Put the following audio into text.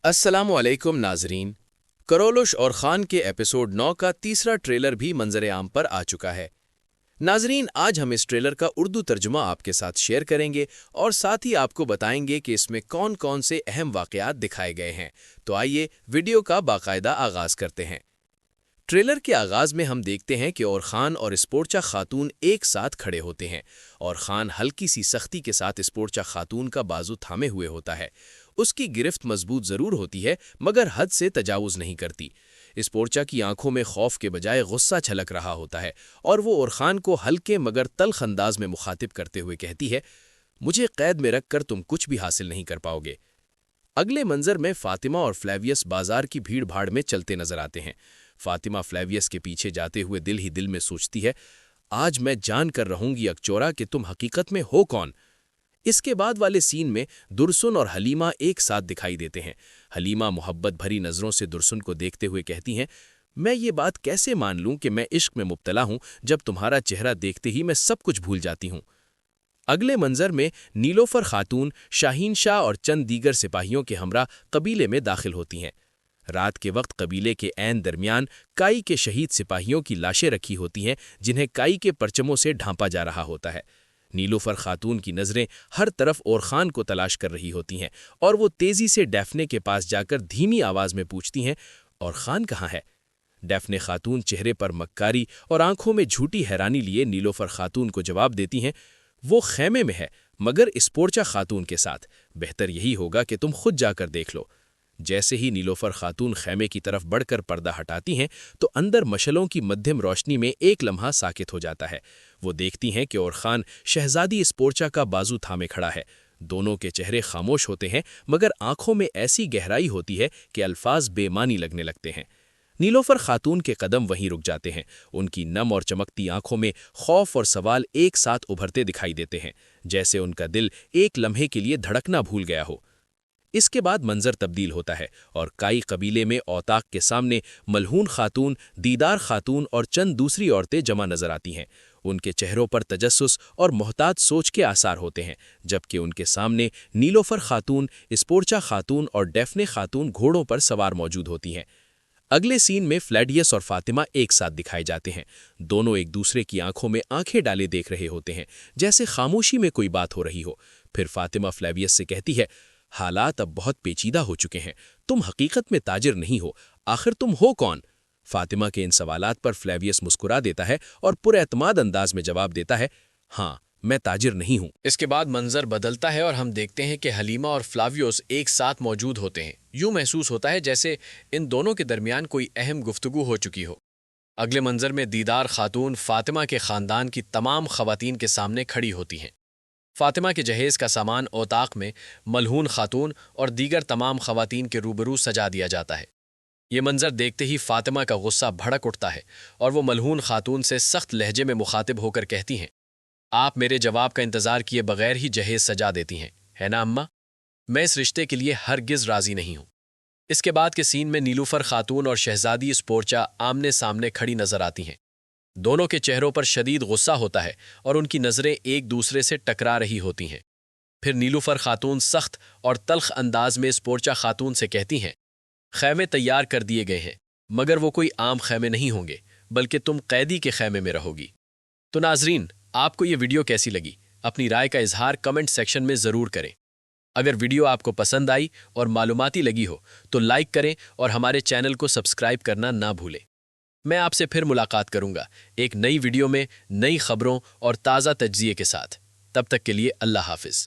अस्सलाम वालेकुम नाजरीन। करोलुश और खान के एपिसोड 9 का तीसरा ट्रेलर भी मंजर आम पर आ चुका है। नाजरीन, आज हम इस ट्रेलर का उर्दू तर्जुमा आपके साथ शेयर करेंगे और साथ ही आपको बताएंगे कि इसमें कौन कौन से अहम वाक़यात दिखाए गए हैं। तो आइए वीडियो का बाकायदा आगाज करते हैं। ट्रेलर के आगाज में हम देखते हैं कि और खान और स्पोर्चा खातून एक साथ खड़े होते हैं और खान हल्की सी सख्ती के साथ स्पोर्चा खातून का बाजू थामे हुए होता है। उसकी गिरफ्त मजबूत जरूर होती है मगर हद से तजावुज नहीं करती। स्पोर्चा की आंखों में खौफ के बजाय गुस्सा छलक रहा होता है और वो और खान को हल्के मगर तल्ख अंदाज में मुखातिब करते हुए कहती है, मुझे कैद में रखकर तुम कुछ भी हासिल नहीं कर पाओगे। अगले मंजर में फातिमा और फ्लेवियस बाजार की भीड़ भाड़ में चलते नजर आते हैं। फातिमा फ्लेवियस के पीछे जाते हुए दिल ही दिल में सोचती है, आज मैं जान कर रहूंगी अकचोरा कि तुम हकीकत में हो कौन। इसके बाद वाले सीन में दुरसुन और हलीमा एक साथ दिखाई देते हैं। हलीमा मोहब्बत भरी नजरों से दुरसुन को देखते हुए कहती हैं, मैं ये बात कैसे मान लूं कि मैं इश्क में मुब्तला हूं जब तुम्हारा चेहरा देखते ही मैं सब कुछ भूल जाती हूं। अगले मंजर में नीलोफर खातून, शाहीन शाह और चंद दीगर सिपाहियों के हमरा कबीले में दाखिल होती हैं। रात के वक्त कबीले के ऐन दरमियान काई के शहीद सिपाहियों की लाशें रखी होती हैं जिन्हें काई के परचमों से ढांपा जा रहा होता है। नीलोफर खातून की नजरें हर तरफ और खान को तलाश कर रही होती हैं और वो तेजी से डैफने के पास जाकर धीमी आवाज में पूछती हैं, और खान कहाँ है? डैफने खातून चेहरे पर मक्कारी और आंखों में झूठी हैरानी लिए नीलोफर खातून को जवाब देती हैं, वो खेमे में है मगर स्पोर्चा खातून के साथ। बेहतर यही होगा कि तुम खुद जाकर देख लो। जैसे ही नीलोफर खातून खेमे की तरफ बढ़कर पर्दा हटाती हैं तो अंदर मशलों की मध्यम रोशनी में एक लम्हा साकित हो जाता है। वो देखती हैं कि और खान शहजादी स्पोर्चा का बाजू थामे खड़ा है। दोनों के चेहरे खामोश होते हैं मगर आंखों में ऐसी गहराई होती है कि अल्फाज बेमानी लगने लगते हैं। नीलोफर खातून के कदम वहीं रुक जाते हैं। उनकी नम और चमकती आंखों में खौफ और सवाल एक साथ उभरते दिखाई देते हैं, जैसे उनका दिल एक लम्हे के लिए धड़कना भूल गया हो। इसके बाद मंजर तब्दील होता है और काई कबीले में औताक के सामने मलहून खातून, दीदार खातून और चंद दूसरी औरतें जमा नजर आती हैं। उनके चेहरों पर तजस्सुस और मोहतात सोच के आसार होते हैं, जबकि उनके सामने नीलोफर खातून, स्पोर्चा खातून और डैफने खातून घोड़ों पर सवार मौजूद होती हैं। अगले सीन में फ्लेडियस और फातिमा एक साथ दिखाए जाते हैं। दोनों एक दूसरे की आंखों में आंखें डाले देख रहे होते हैं, जैसे खामोशी में कोई बात हो रही हो। फिर फातिमा फ्लेवियस से कहती है, हालात अब बहुत पेचीदा हो चुके हैं, तुम हकीकत में ताजिर नहीं हो, आखिर तुम हो कौन? फातिमा के इन सवालात पर फ्लेवियस मुस्कुरा देता है और पुरएतमाद अंदाज में जवाब देता है, हाँ, मैं ताजिर नहीं हूं। इसके बाद मंजर बदलता है और हम देखते हैं कि हलीमा और फ्लावियोस एक साथ मौजूद होते हैं। यूं महसूस होता है जैसे इन दोनों के दरमियान कोई अहम गुफ्तगू हो चुकी हो। अगले मंजर में दीदार खातून फातिमा के खानदान की तमाम खवातीन के सामने खड़ी होती हैं। फातिमा के जहेज का सामान औताक में मलहून खातून और दीगर तमाम खवातीन के रूबरू सजा दिया जाता है। ये मंजर देखते ही फातिमा का गुस्सा भड़क उठता है और वो मलहून खातून से सख्त लहजे में मुखातिब होकर कहती हैं, आप मेरे जवाब का इंतजार किए बगैर ही जहेज सजा देती हैं, है ना अम्मा? मैं इस रिश्ते के लिए हरगिज राजी नहीं हूं। इसके बाद के सीन में नीलूफर खातून और शहजादी स्पोर्चा आमने सामने खड़ी नजर आती हैं। दोनों के चेहरों पर शदीद गुस्सा होता है और उनकी नजरें एक दूसरे से टकरा रही होती हैं। फिर नीलूफर खातून सख्त और तल्ख अंदाज में स्पोर्चा खातून से कहती हैं, खैमे तैयार कर दिए गए हैं मगर वो कोई आम खैमे नहीं होंगे, बल्कि तुम कैदी के खैमे में रहोगी। तो नाजरीन, आपको ये वीडियो कैसी लगी? अपनी राय का इजहार कमेंट सेक्शन में ज़रूर करें। अगर वीडियो आपको पसंद आई और मालूमाती लगी हो तो लाइक करें और हमारे चैनल को सब्सक्राइब करना ना भूलें। मैं आपसे फिर मुलाकात करूंगा एक नई वीडियो में, नई खबरों और ताज़ा तज्ज़िये के साथ। तब तक के लिए अल्लाह हाफिज़।